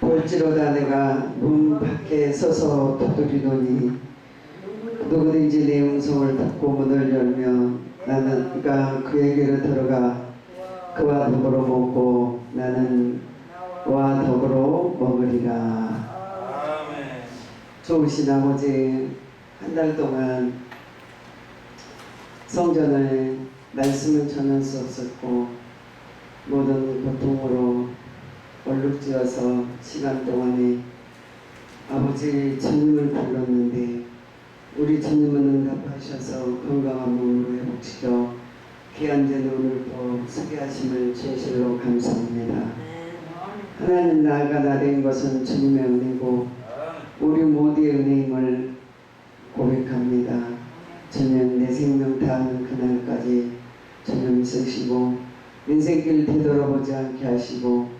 볼지로다 내가 문 밖에 서서 두드리노니 누구든지 내 음성을 듣고 문을 열며 나는 그가 그에게로 들어가 그와 더불어 먹고 나는 그와 더불어 먹으리라. 좋으신 아버지, 한 달 동안 성전을 말씀을 전할 수 없었고 모든 고통으로 얼룩지어서 시간 동안에 아버지 주님을 불렀는데 우리 주님은 응답하셔서 건강한 몸으로 회복시켜 귀한된 오늘 또 서게 하심을 진실로 감사합니다. 하나님 나아가 나된 것은 주님의 은혜고 우리 모두의 은혜임을 고백합니다. 주님 내 생명 다하는 그날까지 주님 쓰시고 인생길 되돌아보지 않게 하시고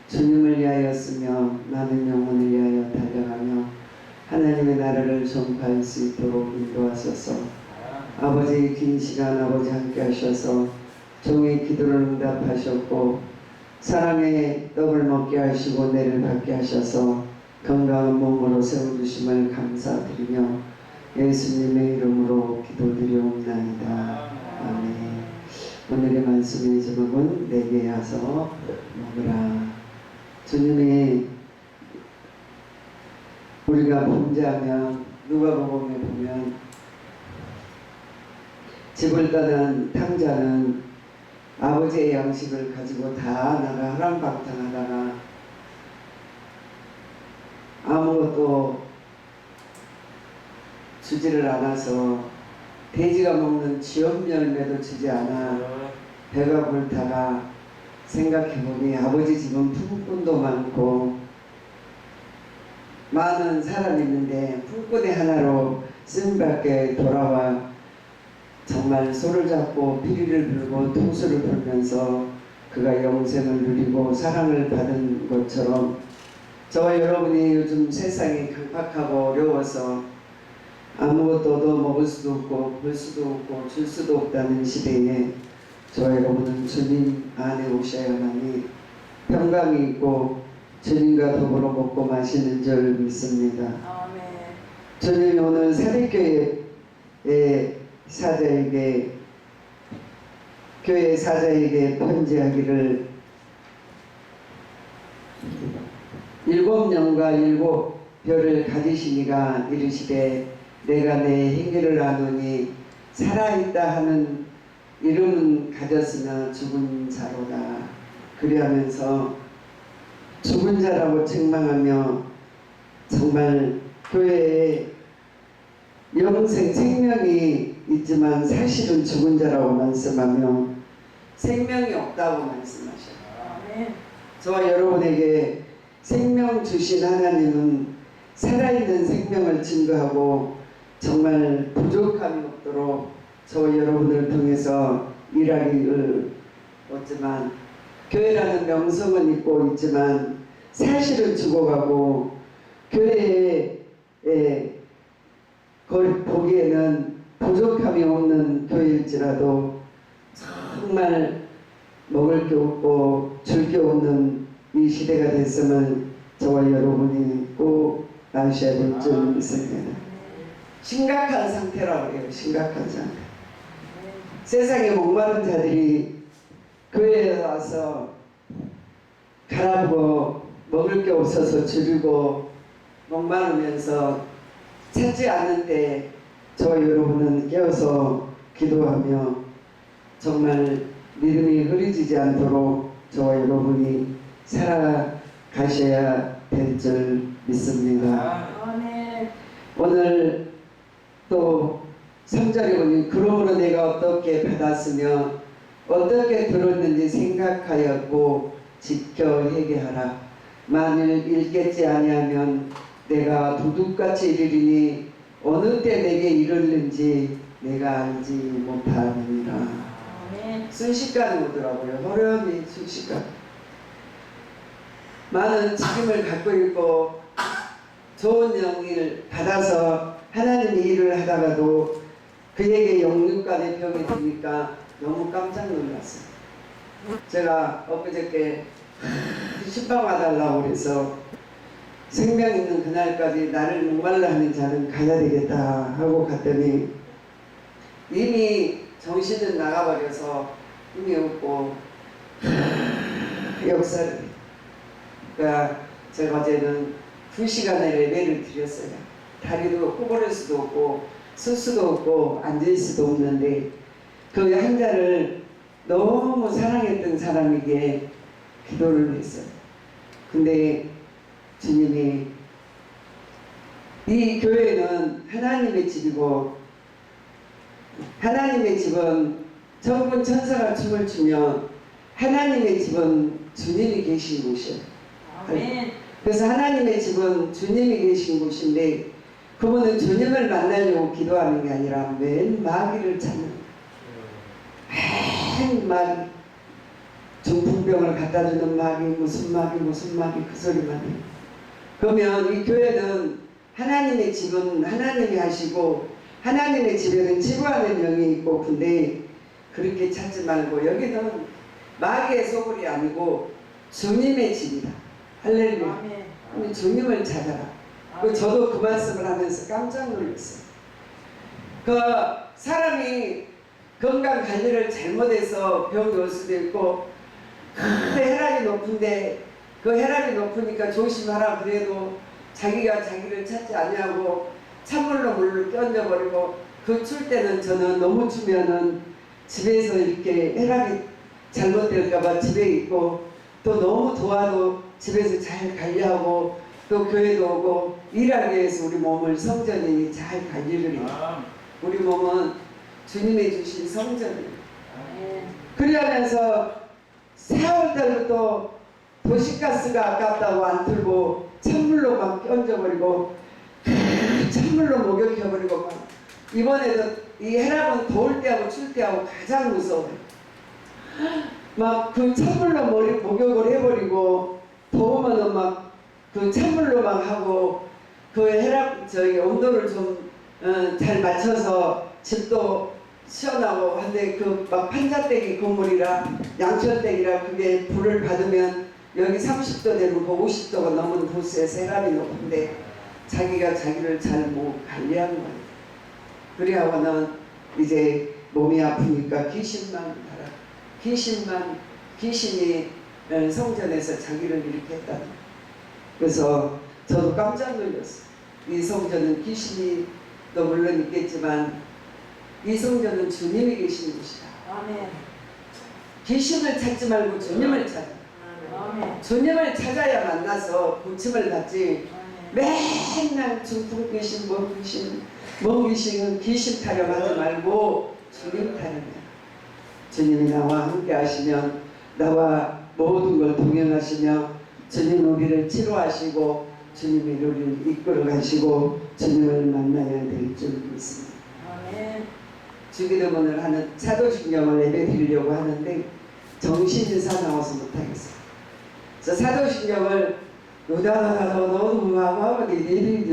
주님을 위하여 쓰며 나는 영혼을 위하여 달려가며 하나님의 나라를 전파할 수 있도록 인도하소서. 아버지 긴 시간 아버지 함께 하셔서 종의 기도를 응답하셨고 사랑의 떡을 먹게 하시고 내를 받게 하셔서 건강한 몸으로 세워주심을 감사드리며 예수님의 이름으로 기도드리옵나이다. 아멘. 오늘의 말씀의 제목은 내게 와서 먹으라. 주님이 우리가 범죄하면 누가복음에 보면 집을 떠난 탕자는 아버지의 양식을 가지고 다 나가 하랑방탕하다가 아무것도 주지를 않아서 돼지가 먹는 쥐업 열매도 주지 않아 배가 불타가 생각해보니 아버지 집은 품꾼도 많고 많은 사람이 있는데 품꾼의 하나로 스님밖에 돌아와 정말 손을 잡고 피리를 불고 통수를 불면서 그가 영생을 누리고 사랑을 받은 것처럼 저와 여러분이 요즘 세상이 강팍하고 어려워서 아무것도 얻어 먹을 수도 없고 볼 수도 없고 줄 수도 없다는 시대에 저와 여러분은 주님 안에 오셔야만이 평강이 있고 주님과 더불어 먹고 마시는 줄 믿습니다. 아멘. 주님 오늘 사대교회의 사자에게 교회 사자에게 편지하기를 7년과 7별을 가지시니가 이르시되 내가 내 행위를 아노니 살아있다 하는 이름은 가졌으나 죽은 자로다. 그리하면서 죽은 자라고 책망하며 정말 교회에 영생 생명이 있지만 사실은 죽은 자라고 말씀하며 생명이 없다고 말씀하셔요. 저와 여러분에게 생명 주신 하나님은 살아있는 생명을 증거하고 정말 부족함이 없도록 저와 여러분을 통해서 일하기를 얻지만 교회라는 명성은 있고 있지만 사실은 죽어가고 교회에 보기에는 부족함이 없는 교회일지라도 정말 먹을 게 없고 줄 게 없는 이 시대가 됐음을 저와 여러분이 꼭 아셔야 될 줄 믿습니다. 심각한 상태라고 해요. 심각한 상태. 세상에 목마른 자들이 교회에 와서 가라고 먹을 게 없어서 줄이고 목마르면서 찾지 않는데 저와 여러분은 깨어서 기도하며 정말 믿음이 흐려지지 않도록 저와 여러분이 살아가셔야 될 줄 믿습니다. 오늘 또 3절에 보니 그러므로 내가 어떻게 받았으며 어떻게 들었는지 생각하였고 지켜 회개하라. 만일 읽겠지 아니하면 내가 도둑같이 이르리니 어느 때 내게 이르는지 내가 알지 못하느니라. 순식간에 오더라고요. 호련히 순식간. 많은 책임을 갖고 있고 좋은 영을 받아서 하나님의 일을 하다가도 그에게 영육간의 병이 드니까 너무 깜짝 놀랐어요. 제가 엊그저께 신방 와달라고 그래서 생명 있는 그날까지 나를 목말라 하는 자는 가야 되겠다 하고 갔더니 이미 정신은 나가버려서 힘이 없고 역사를 그러니까 제가 어제는 2시간의 예배를 드렸어요. 다리도 구부릴 수도 없고 쓸 수도 없고 앉을 수도 없는데 그 환자를 너무 사랑했던 사람에게 기도를 했어요. 근데 주님이 이 교회는 하나님의 집이고 하나님의 집은 천군 천사가 춤을 추면 하나님의 집은 주님이 계신 곳이에요. 아멘. 그래서 하나님의 집은 주님이 계신 곳인데 그분은 주님을 만나려고 기도하는 게 아니라 맨 마귀를 찾는 맨 마귀 중풍병을 갖다주는 마귀 무슨 마귀 그 소리만 해요. 그러면 이 교회는 하나님의 집은 하나님이 하시고 하나님의 집에는 치부하는 영이 있고 근데 그렇게 찾지 말고 여기는 마귀의 소굴이 아니고 주님의 집이다. 할렐루야. 아멘. 주님을 찾아라. 저도 그 말씀을 하면서 깜짝 놀랐어요. 그 사람이 건강 관리를 잘못해서 병이 올 수도 있고 근데 혈압이 높은데 그 혈압이 높으니까 조심하라 그래도 자기가 자기를 찾지 아니하고 찬물로 물을 껴얹어버리고 그 출 때는 저는 너무 추면은 집에서 이렇게 혈압이 잘못될까봐 집에 있고 또 너무 도와도 집에서 잘 관리하고 또 교회도 오고 일하기 위해서 우리 몸을 성전이니 잘 관리를 해요. 우리 몸은 주님이 주신 성전이에요. 그러면서 4월달부터 도시가스가 아깝다고 안 틀고 찬물로 막 껴얹어버리고 찬물로 목욕해버리고 막 이번에도 이 혈압은 더울 때하고 추울 때하고 가장 무서워요. 막 그 찬물로 머리 목욕을 해버리고 더우면은 막 그 찬물로 막 하고 그 혈압 온도를 좀 잘 맞춰서 집도 시원하고 한데 그 막 판자떼기 건물이라 양철떼기라 그게 불을 받으면 여기 30도 되고 50도가 넘은 도시에서 혈압이 높은데 자기가 자기를 잘 못 관리한 거예요. 그래야고는 이제 몸이 아프니까 귀신만 가라. 귀신이 성전에서 자기를 이렇게 했다. 그래서 저도 깜짝 놀랐어요. 이 성전은 귀신이 또 물론 있겠지만 이 성전은 주님이 계신 곳이다. 아멘. 귀신을 찾지 말고 주님을 찾아. 아멘. 주님을 찾아야 만나서 고침을 받지. 아멘. 맨날 중풍 귀신, 몸 귀신은 귀신 타령하지 말고 주님 타령해. 주님이 나와 함께 하시면 나와 모든 걸 동행하시며 주님 우리를 치료하시고 주님이 우리를 이끌어 가시고 주님을 만나야 될 줄 믿습니다. 아멘. 주기도문을 하는 사도신경을 예배드리려고 하는데 정신이 사나워서 못하겠어요. 그래서 사도신경을 너도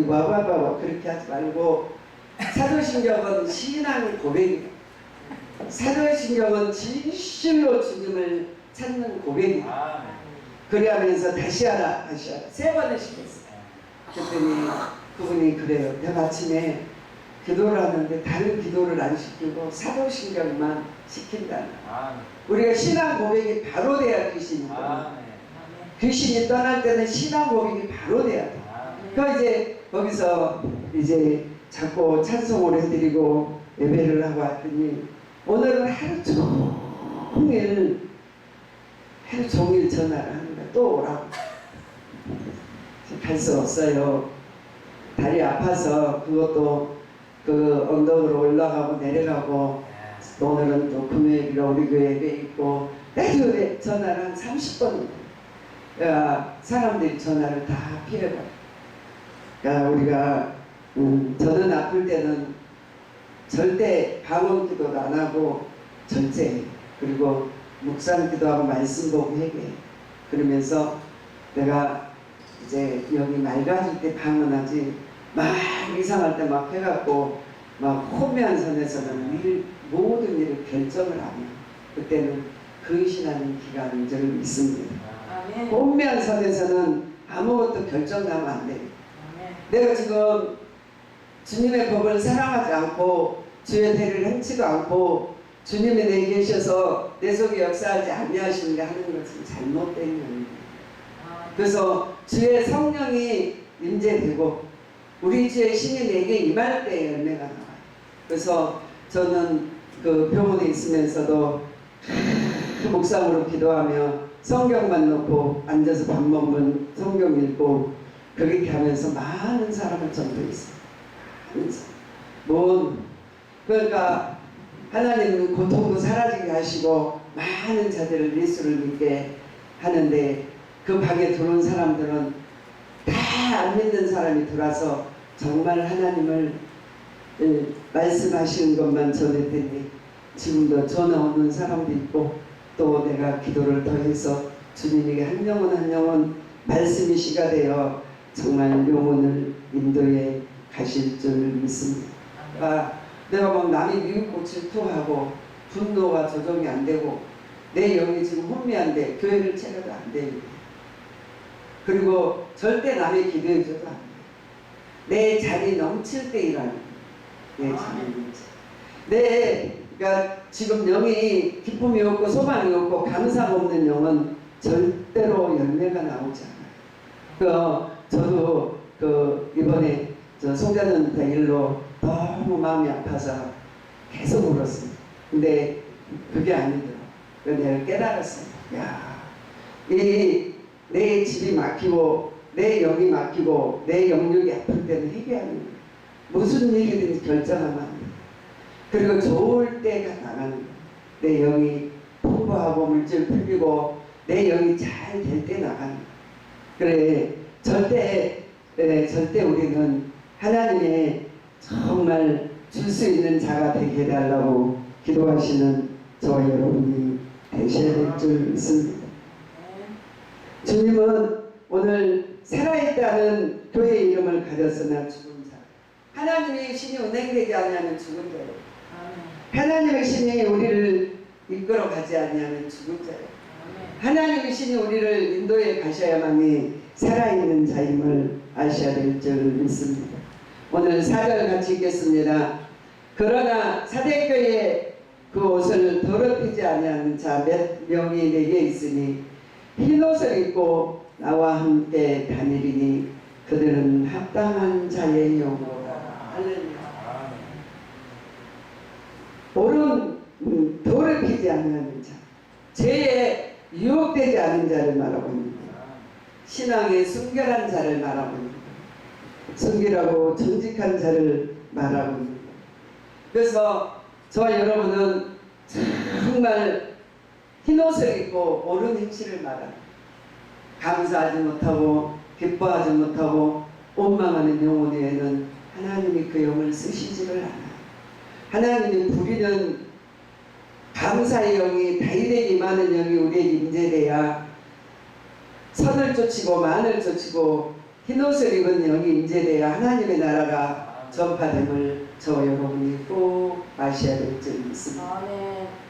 와봐봐 그렇게 하지 말고 사도신경은 신앙의 고백이에요. 사도신경은 진실로 주님을 찾는 고백이에요. 그래하면서 다시 하라 3번을 시켰어요. 그랬더니 그분이 그래요. 내가 아침에 기도를 하는데 다른 기도를 안 시키고 사도신경만 시킨다는 거예요. 우리가 신앙 고백이 바로 돼야 귀신이 떠나. 귀신이 떠날 때는 신앙 고백이 바로 돼야 돼. 그러니까 이제 거기서 이제 자꾸 찬송을 해드리고 예배를 하고 왔더니 오늘은 하루 종일 전화를 하는 거야. 또 오라고. 갈 수 없어요. 다리 아파서 그것도 그 언덕으로 올라가고 내려가고 오늘은 또 금요일이라 우리 교회 예배 있고 매주 전화를 한 30번 사람들이 전화를 다 피해버려. 그러니까 우리가 저는 아플 때는 절대 방언 기도도 안 하고 절제 그리고 묵상 기도하고 말씀 보고 회개 그러면서 내가 이제 여기 맑아질 때 방언하지 막 이상할 때 막 해갖고 막 호미한 선에서는 모든 일을 결정을 안 해요. 그때는 근신하는 기간인 줄 믿습니다. 호미한 선에서는 아무것도 결정나면 안 돼. 아멘. 내가 지금 주님의 법을 사랑하지 않고 주의 대를 행치도 않고 주님이 내게 계셔서 내 속에 역사하지 아니하시는 게 하는 것은 잘못된 일입니다. 그래서 주의 성령이 임재되고 우리 주의 신이 내게 임할 때 열매가 나와요. 그래서 저는 그 병원에 있으면서도 그 묵상으로 기도하며 성경만 놓고 앉아서 밥 먹으면 성경 읽고 그렇게 하면서 많은 사람을 전도했어요. 많은 사람. 그러니까 하나님은 고통도 사라지게 하시고 많은 자들을 예수를 믿게 하는데 그 방에 들어온 사람들은 다 안 믿는 사람이 들어와서 정말 하나님을 말씀하시는 것만 전했더니 지금도 전화 오는 사람도 있고 또 내가 기도를 더해서 주님에게 한 영혼 한 영혼 말씀이 시가 되어 정말 영혼을 인도에 가실 줄 믿습니다. 그러니까 내가 막 남이 미웃고 질투하고 분노가 조정이 안 되고 내 영이 지금 혼미한데 교회를 차려도 안 됩니다. 그리고 절대 남의 기도해줘도 안 돼. 내 잔이 넘칠 때 일하는 내 잔이 넘칠. 그러니까 지금 영이 기쁨이 없고 소망이 없고 감사가 없는 영은 절대로 열매가 나오지 않아요. 저도 이번에 저 송자는 일로 너무 마음이 아파서 계속 울었습니다. 근데 그게 아니더라고요. 내가 깨달았어요. 야, 내 집이 막히고 내 영이 막히고 내 영역이 아플 때는 회개하는 거예요. 무슨 일이든지 결정하면 안 돼요. 그리고 좋을 때가 나가는 거예요. 내 영이 풍부하고 물질 풀리고 내 영이 잘 될 때 나가는 거예요. 그래 절대 우리는 하나님의 정말 줄 수 있는 자가 되게 해달라고 기도하시는 저와 여러분이 되셔야 될 줄 믿습니다. 주님은 오늘 살아있다는 교회의 이름을 가졌으나 죽은 자, 하나님의 신이 운행되지 않으면 죽은 자예요. 하나님의 신이 우리를 이끌어 가지 않으면 죽은 자예요. 하나님의 신이 우리를 인도에 가셔야만이 살아있는 자임을 아셔야 될 줄 믿습니다. 오늘 4절 같이 읽겠습니다. 그러나 사대교회의 그 옷을 더럽히지 아니하는 자 몇 명이 내게 있으니 흰옷을 입고 나와 함께 다니리니 그들은 합당한 자의 영으로다. 할렐루야. 옳은 더럽히지 않는 자, 죄에 유혹되지 않은 자를 말하고 있습니다. 신앙에 순결한 자를 말하고 있습니다. 순결하고 정직한 자를 말하고 있습니다. 그래서 저와 여러분은 정말 흰옷을 입고 옳은 행실을 말합니다. 감사하지 못하고 기뻐하지 못하고 원망하는 영혼에는 하나님이 그 영을 쓰시지를 않아요. 하나님이 부리는 감사의 영이 다윗에게 임하는 영이 우리에게 임재돼야 선을 쫓고 만을 쫓고 흰옷을 입은 영이 임재돼야 하나님의 나라가 전파됨을 저와 여러분이 꼭 아셔야 될 줄 믿습니다.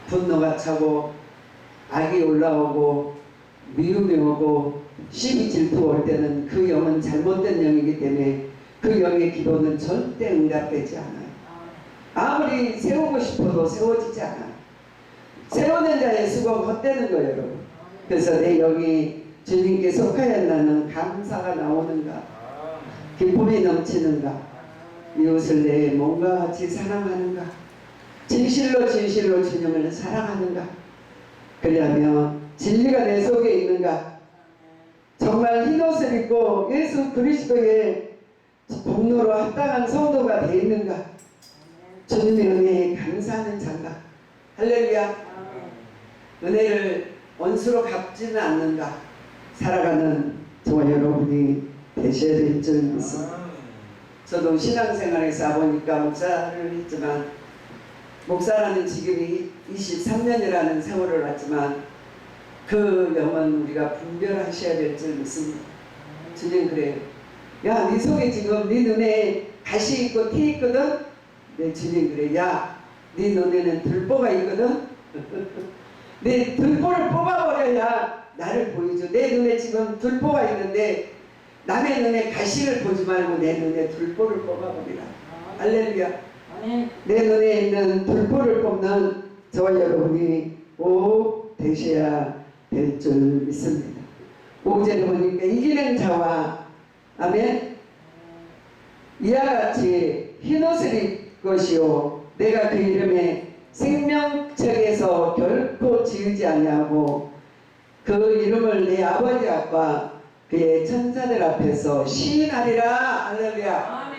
분노가 차고 악이 올라오고 미움이 오고 시기 질투가 올 때는 그 영은 잘못된 영이기 때문에 그 영의 기도는 절대 응답되지 않아요. 아무리 세우고 싶어도 세워지지 않아요. 세우는 자의 수고가 헛되는 거예요, 여러분. 그래서 내 영이 주님께 속하였나는 감사가 나오는가, 기쁨이 넘치는가, 이웃을 내 몸과 같이 사랑하는가, 진실로 주님을 사랑하는가, 그러면 진리가 내 속에 있는가, 정말 흰옷을 입고 예수 그리스도의 복로로 합당한 성도가 되어 있는가, 주님의 은혜에 감사하는 자인가, 할렐루야. 은혜를 원수로 갚지는 않는가 살아가는 저와 여러분이 되셔야 될 줄 믿습니다. 저도 신앙생활에서 보니까 목사를 했지만 목사라는 직업이 23년이라는 세월을 왔지만 그 영은 우리가 분별하셔야 될 줄 믿습니다. 주님 그래요. 야, 네 속에 지금 네 눈에 가시 있고 티 있거든? 네, 주님 그래. 야, 네 눈에는 들보가 있거든? 네 들보를 뽑아버려야 나를 보여줘. 내 눈에 지금 들보가 있는데 남의 눈에 가시를 보지 말고 내 눈에 둘보를 뽑아버리라. 할렐루야. 아멘. 내 눈에 있는 둘보를 뽑는 저와 여러분이 꼭 되셔야 될 줄 믿습니다. 5절에 보니까 이기는 자와 아멘 이와 같이 흰옷을 입을 것이요 내가 그 이름에 생명책에서 결코 지우지 아니하고 그 이름을 내 아버지 앞과 그의 천사들 앞에서 시인하리라. 할렐루야. 아멘.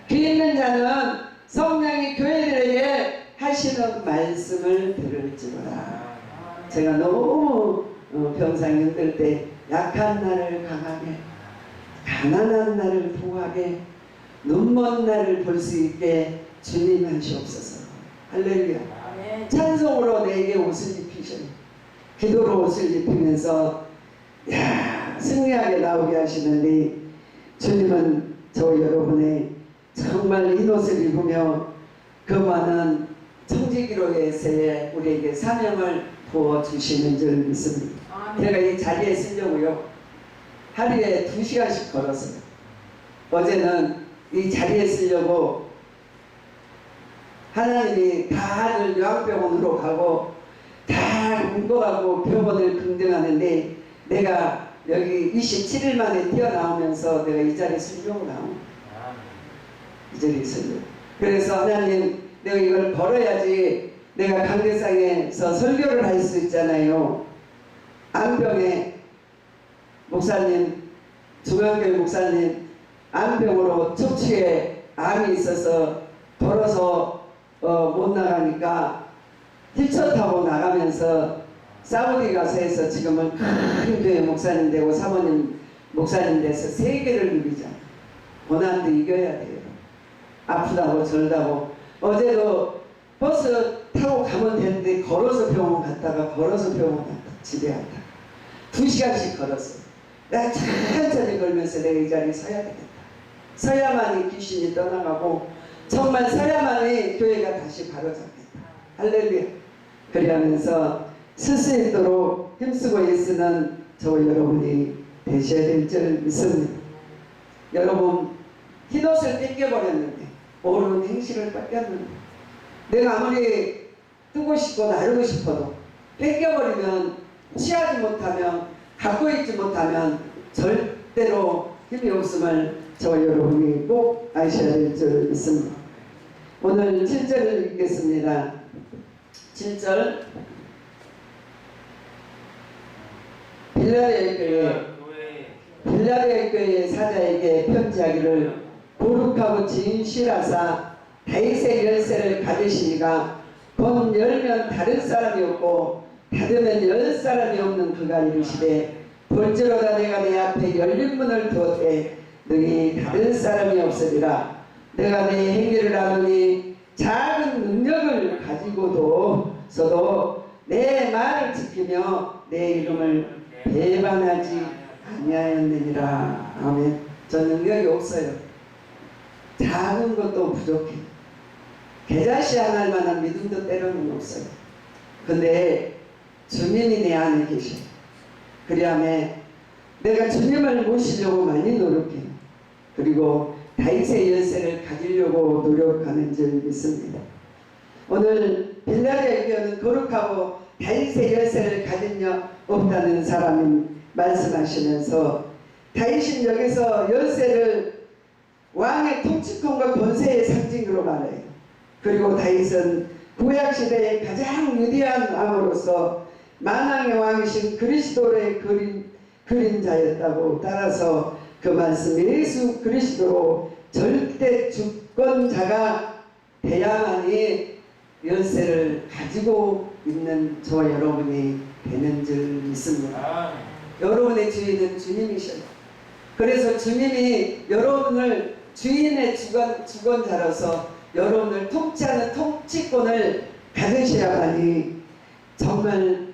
귀 있는 자는 성령이 교회들에게 하시는 말씀을 들을지어다. 제가 너무 병상이 힘들 때 약한 나를 강하게, 가난한 나를 통하게, 눈먼 나를 볼 수 있게 주님 하시옵소서. 할렐루야. 아멘. 찬송으로 내게 옷을 입히시니 기도로 옷을 입히면서 승리하게 나오게 하시는데 주님은 저 여러분의 정말 이 옷을 입으며 그 많은 청지기로에서의 우리에게 사명을 부어주시는 줄 믿습니다. 아멘. 제가 이 자리에 쓰려고요 하루에 2시간씩 걸었어요. 어제는 이 자리에 쓰려고 하나님이 다들 요양병원으로 가고 다 옮겨가고 병원을 긍정하는데 내가 여기 27일 만에 뛰어나오면서 내가 이 자리에 쓰려고 나온 이 자리에 쓰려고. 그래서 하나님 내가 이걸 걸어야지 내가 강대상에서 설교를 할 수 있잖아요. 암병에 목사님, 중앙교회 목사님 암병으로 척추에 암이 있어서 걸어서 못 나가니까 휠체어 타고 나가면서 사우디 가서 해서 지금은 큰 교회 목사님 되고 사모님 목사님 돼서 세계를 누리잖아요. 고난도 이겨야 돼요. 아프다고 절다고. 어제도 버스 타고 가면 되는데 걸어서 병원 갔다가 걸어서 병원 갔다 집에 갔다 2시간씩 걸었어. 내가 천천히 걸면서 내가 이 자리에 서야 되겠다. 서야만이 귀신이 떠나가고 정말 서야만이 교회가 다시 바로잡겠다. 할렐루야. 그러면서 쓸 수 있도록 힘쓰고 애쓰는 저와 여러분이 되셔야 될 줄 믿습니다. 여러분 흰옷을 뺏겨버렸는데 옳은 행실을 뺏겼는데 내가 아무리 뜨고 싶고 나르고 싶어도 뺏겨버리면 취하지 못하면 갖고 있지 못하면 절대로 힘이 없음을 저와 여러분이 꼭 아셔야 될 줄 믿습니다. 오늘 7절을 읽겠습니다. 7절 빌라델 교회 사자에게 편지하기를 거룩하고 진실하사 다윗의 열쇠를 가지시니가 곧 열면 다른 사람이 없고 닫으면 열 사람이 없는 그가 이르시되 볼지로다 내가 내 앞에 열린 문을 두었되 너희 닫을 사람이 없으리라. 내가 내 행위를 아노니 작은 능력을 가지고도 내 말을 지키며 내 이름을 배반하지 아니하였느니라. 아멘. 저 능력이 없어요. 작은 것도 부족해. 겨자씨 하나 할 만한 믿음도 때로는 없어요. 근데 주님이 내 안에 계셔. 그리하면 내가 주님을 모시려고 많이 노력해요. 그리고 다윗의 열쇠를 가지려고 노력하는 줄 믿습니다. 오늘 빌라델 교회는 거룩하고 다윗의 열쇠를 가진 적 없다는 사람이 말씀하시면서 다윗은 여기서 열쇠를 왕의 통치권과 권세의 상징으로 말해요. 그리고 다윗은 구약시대의 가장 위대한 왕으로서 만왕의 왕이신 그리스도의 그림자였다고. 따라서 그 말씀 예수 그리스도로 절대 주권자가 돼야만이 열쇠를 가지고 있는 저와 여러분이 되는 줄 믿습니다. 여러분의 주인은 주님이셔요. 그래서 주님이 여러분을 주인의 주권자로서 여러분을 통치하는 통치권을 가지셔야만이 정말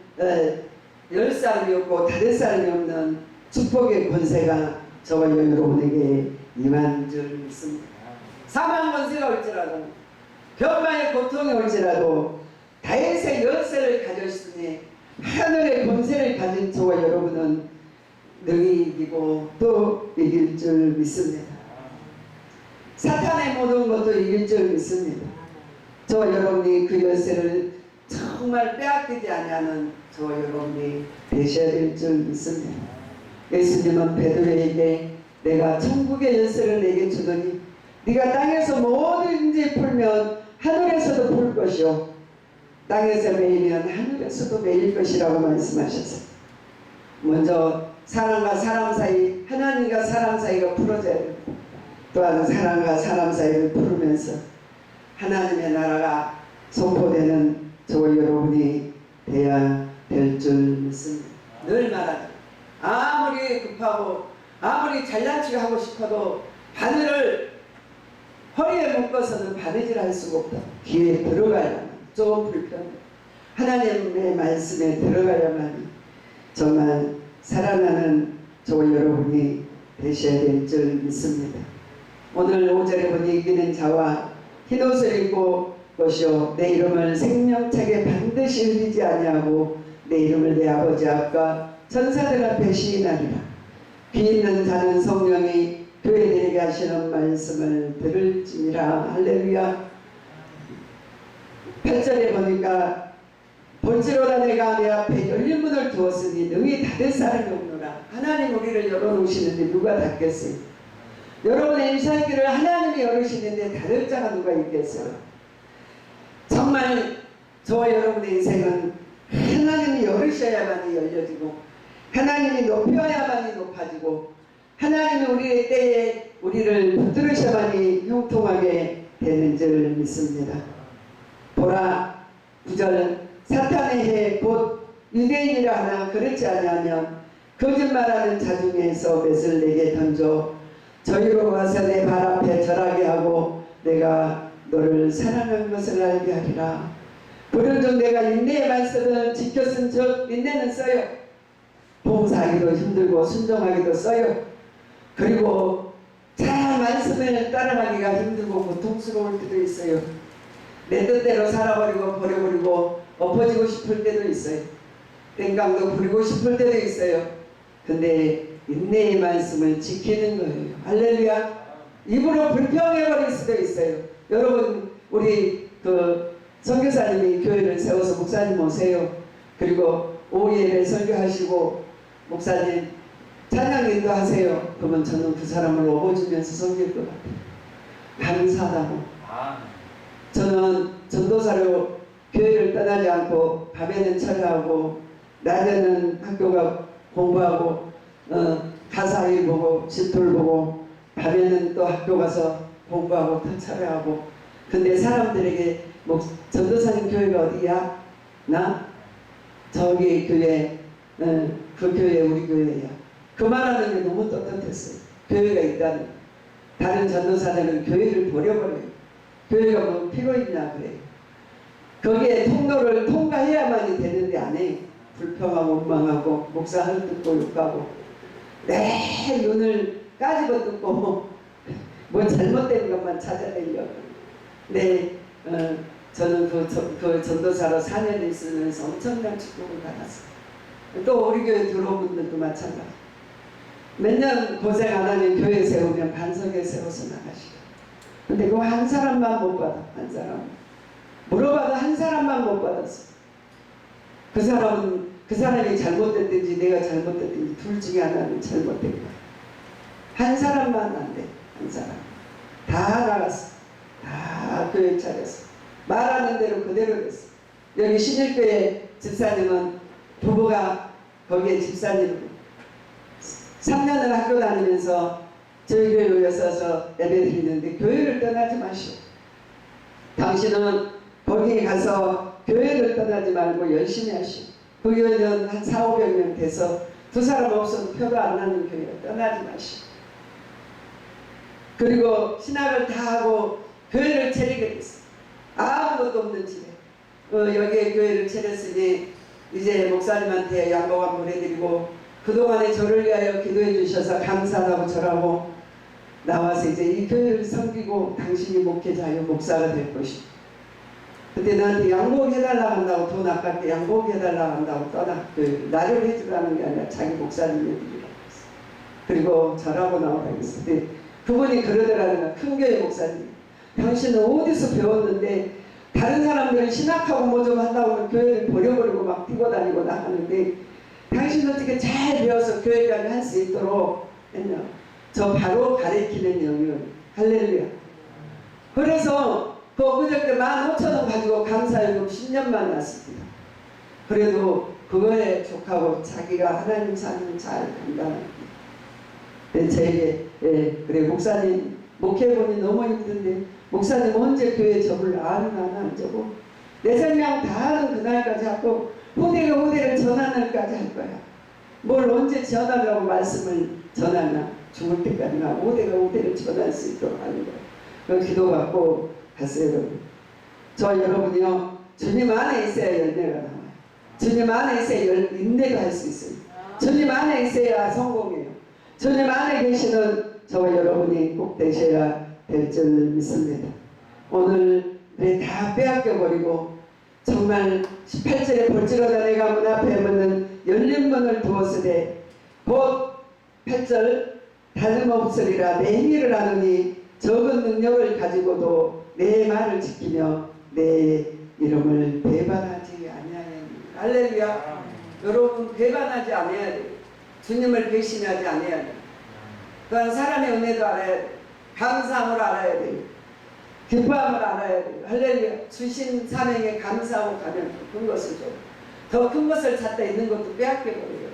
열 사람이 없고 다른 사람이 없는 축복의 권세가 저와 여러분에게 임한 줄 믿습니다. 사망 권세가 올지라도 병마의 고통이 올지라도 다윗의 열쇠를 가졌으니 하늘의 권세를 가진 저와 여러분은 능히 이기고 또 이길 줄 믿습니다. 사탄의 모든 것도 이길 줄 믿습니다. 저와 여러분이 그 열쇠를 정말 빼앗기지 아니하는 저와 여러분이 되셔야 될 줄 믿습니다. 예수님은 베드로에게 내가 천국의 열쇠를 내게 주더니 네가 땅에서 뭐든지 풀면 하늘에서도 풀 것이요 땅에서 매이면 하늘에서도 매일 것이라고 말씀하셨어요. 먼저 사람과 사람 사이, 하나님과 사람 사이가 풀어져야 됩니다. 또한 사람과 사람 사이를 풀으면서 하나님의 나라가 선포되는 저와 여러분이 돼야 될 줄 믿습니다. 늘 말하죠. 아무리 급하고 아무리 잘난치게 하고 싶어도 바늘을 허리에 묶어서는 바느질 할 수가 없다. 귀에 들어가야만, 좀 불편해. 하나님의 말씀에 들어가야만 정말 살아나는 저와 여러분이 되셔야 될 줄 믿습니다. 오늘 5절에 보니 이기는 자와 흰옷을 입고 것이요 내 이름을 생명책에 반드시 흘리지 아니하고 내 이름을 내 아버지 앞과 천사들 앞에 시인하리라. 귀 있는 자는 성령이 교회들에게 하시는 말씀을 들을지니라. 할렐루야. 8절에 보니까 본지로다 내가 내 앞에 열린 문을 두었으니 능히 닫을 사람이 없노라. 하나님 우리를 열어놓으시는데 누가 닫겠어요? 여러분의 인생길을 하나님이 열으시는데 닫을 자가 누가 있겠어요? 정말 저와 여러분의 인생은 하나님이 열으셔야만이 열려지고 하나님이 높여야만이 높아지고 하나님이 우리의 때에 우리를 붙들으셔야만이 형통하게 되는 줄 믿습니다. 보라 9절 사탄의 해 곧 유대인이라 하나 그렇지 아니하면 거짓말하는 자 중에서 맷을 내게 던져 저희로 와서 내 발 앞에 절하게 하고 내가 너를 사랑한 것을 알게 하리라. 불은중 내가 인내의 말씀을 지켰은 즉 인내는 써요. 봉사하기도 힘들고 순종하기도 써요. 그리고 잘 말씀을 따라가기가 힘들고 고통스러울 때도 있어요. 내 뜻대로 살아버리고 버려버리고 엎어지고 싶을 때도 있어요. 땡깡도 부리고 싶을 때도 있어요. 근데 인내의 말씀을 지키는 거예요. 할렐루야. 입으로 불평해버릴 수도 있어요. 여러분 우리 선교사님이 교회를 세워서 목사님 오세요. 그리고 오후 예배 설교하시고 목사님 찬양 인도하세요. 그러면 저는 그 사람을 업어주면서 섬길 것 같아요. 감사하다고. 저는 전도사로 교회를 떠나지 않고 밤에는 철회하고 낮에는 학교가 공부하고 가사일 보고 집돌 보고 밤에는 또 학교 가서 공부하고 또 철회하고. 근데 사람들에게 뭐 전도사님 교회가 어디야? 나? 저기 교회 그 교회 우리 교회야. 그 말하는 게 너무 떳떳했어요. 교회가 있다는. 다른 전도사들은 교회를 버려버려요. 교회가 뭐 필요 있냐 그래요. 거기에 통로를 통과해야만이 되는데 안 해요. 불평하고 원망하고 목사 헐뜯고 욕하고 내 눈을 까집어 뜯고 뭐 잘못된 것만 찾아내려고. 네, 저는 그 전도사로 4년 있으면서 엄청난 축복을 받았어요. 또 우리 교회 들어온 분들도 마찬가지. 몇 년 고생 안 하면 교회 세우면 반석에 세워서 나가시고. 근데 그 한 사람만 못 받아. 한 사람. 물어봐도 한 사람만 못 받았어. 그 사람이 잘못됐든지 내가 잘못됐든지 둘 중에 하나는 잘못된 거야. 한 사람만 안 돼. 한 사람. 다 나갔어. 다 교회 차렸어. 말하는 대로 그대로 됐어. 여기 신일교회 집사님은 부부가 거기에 집사님 3년을 학교 다니면서 저희 교회에 오셔서 예배 드리는데 교회를 떠나지 마시오. 당신은 거기에 가서 교회를 떠나지 말고 열심히 하시오. 그 교회는 한 400~500명 돼서 두 사람 없어도 표가 안 나는 교회를 떠나지 마시오. 그리고 신학을 다 하고 교회를 차리게 됐어. 아무것도 없는 집에 여기에 교회를 차렸으니 이제 목사님한테 양복 보내드리고 그동안에 저를 위하여 기도해 주셔서 감사하다고 절하고 나와서 이제 이 교회를 섬기고 당신이 목회자요 목사가 될 것이고. 그때 나한테 양복해달라고 한다고 돈 아깝게 양복해달라고 한다고 나를 해주라는 게 아니라 자기 목사님이 해드리라고 했어. 그리고 저라고 나오라 했을 그분이 그러더라는 거야. 큰 교회 목사님, 당신은 어디서 배웠는데 다른 사람들은 신학하고 뭐 좀 한다고 하면 교회를 버려버리고 막 뛰고 다니고 나가는데 당신 어떻게 잘 배워서 교회까지 할 수 있도록 했냐. 저 바로 가르치는 영역. 할렐루야. 그래서 그 엊그저께 15,000원 가지고 감사연금 10년만 났습니다. 그래도 그거에 족하고 자기가 하나님 사는 잘 간다는 저에게 그래 목사님 목회해보니 너무 힘든데 목사님 언제 교회 접을 아는 안 접고 내 생명 다 하는 그날까지 하고 후대가 후대를 전하는까지 할 거야. 뭘 언제 전하려고 말씀을 전하나 죽을 때까지나 후대가 후대를 전할 수 있도록 하는 거야. 그 기도받고 갔어요. 여러분. 저 여러분이요 주님 안에 있어야 열매가 나와요. 주님 안에 있어야 인내도 할 수 있어요. 주님 안에 있어야 성공해요. 주님 안에 계시는 저와 여러분이 꼭 되셔야 될 줄 믿습니다. 오늘 다 빼앗겨버리고 정말 18절에 볼지로다 내가 문 앞에 묻는 열린 문을 두었으되 곧 8절 다름없으리라 내 행위를 하느니 적은 능력을 가지고도 내 말을 지키며 내 이름을 배반하지 아니하였느니라. 할렐루야. 여러분 배반하지 않아야 돼요. 주님을 배신하지 않아야 돼요. 또한 사람의 은혜도 알아야 돼요. 감사함을 알아야 돼요. 기뻐함을 알아야 돼요. 할렐루야. 주신 사명에 감사하고 가면 더 큰 것을 줘요. 더 큰 것을 찾다 있는 것도 빼앗겨버려요.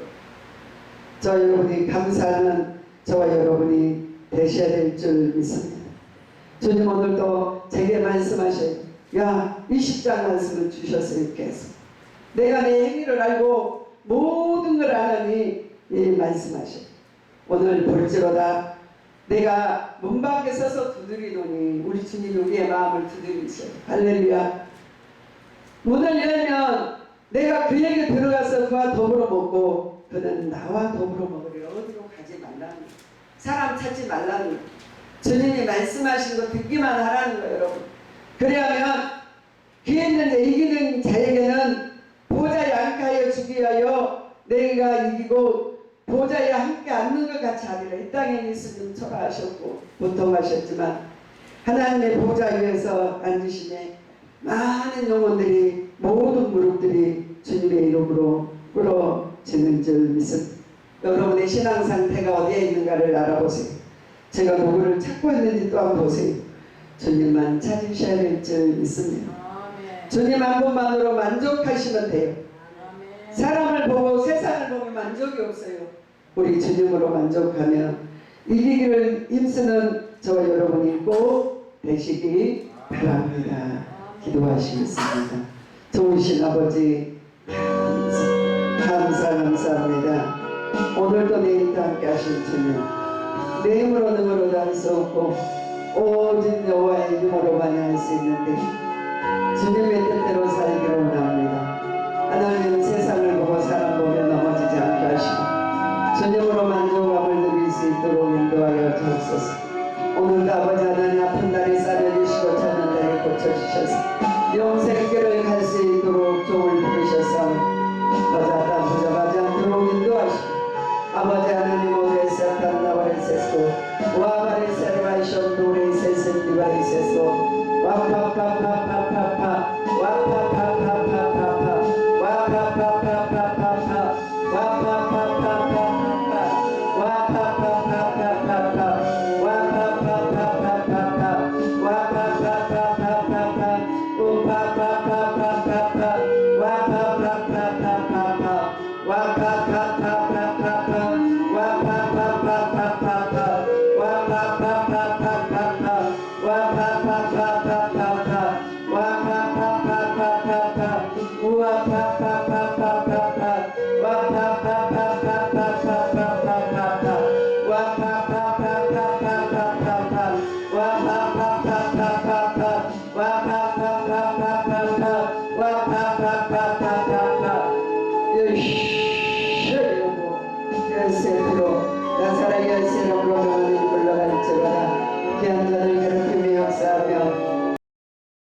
저 여러분이 감사하는 저와 여러분이 되셔야 될 줄 믿습니다. 주님 오늘도 제게 말씀하셔요. 야 20장 말씀을 주셨어요. 이렇게 해서 내가 내 행위를 알고 모든 걸 아느니 말씀하셔요. 오늘 볼지로다 내가 문 밖에 서서 두드리노니 우리 주님이 우리의 마음을 두드리셔요. 할렐루야. 문을 열면 내가 그에게 들어가서 그와 더불어 먹고 그는 나와 더불어 먹으려. 어디로 가지 말라는 거예요. 사람 찾지 말라는 거예요. 주님이 말씀하신 거 듣기만 하라는 거예요. 여러분. 그래야면 귀에 있는 이기는 자에게는 보좌에 앉게 주기 위하여 내가 이기고 보좌에 함께 앉는 것 같이 하리라. 이 땅에 예수님 초라하셨고 고통하셨지만 하나님의 보좌 위에서 앉으심에 많은 영혼들이 모든 무릎들이 주님의 이름으로 꿇어지는 줄 믿습니다. 여러분의 신앙 상태가 어디에 있는가를 알아보세요. 제가 누구를 찾고 있는지 또한 보세요. 주님만 찾으셔야 될 줄 믿습니다. 아멘. 주님 한 분만으로 만족하시면 돼요. 아멘. 사람을 보고 세상을 보면 만족이 없어요. 우리 주님으로 만족하면 이기기를 힘쓰는 저와 여러분이 꼭 되시기 바랍니다. 기도하시겠습니다. 좋으신 아버지 감사합니다. 오늘도 내일도 함께 하신 주님 내 힘으로 능으로도 할 수 없고 오직 여호와의 힘으로만 할 수 있는데 주님의 뜻대로 살기로 원합니다. 하나님은 세상을 보고 사람 보며 넘어지지 않게 하시고 주님으로 만족함을 누릴 수 있도록 인도하여 주옵소서. 오늘도 아버지 하나님 아픈 다리 싸매주시고 찾는 다리 고쳐주셔서 영생길을 갈 수 있도록 종을 부르셔서 여자다 부정하지 않도록 인도하시고 아버지 하나님 오레세 탄나바레세소 와바레세라이션 도레세센디바레세소 와파파파파파파 와파파파파파파 와파파파파파파 wa pa pa pa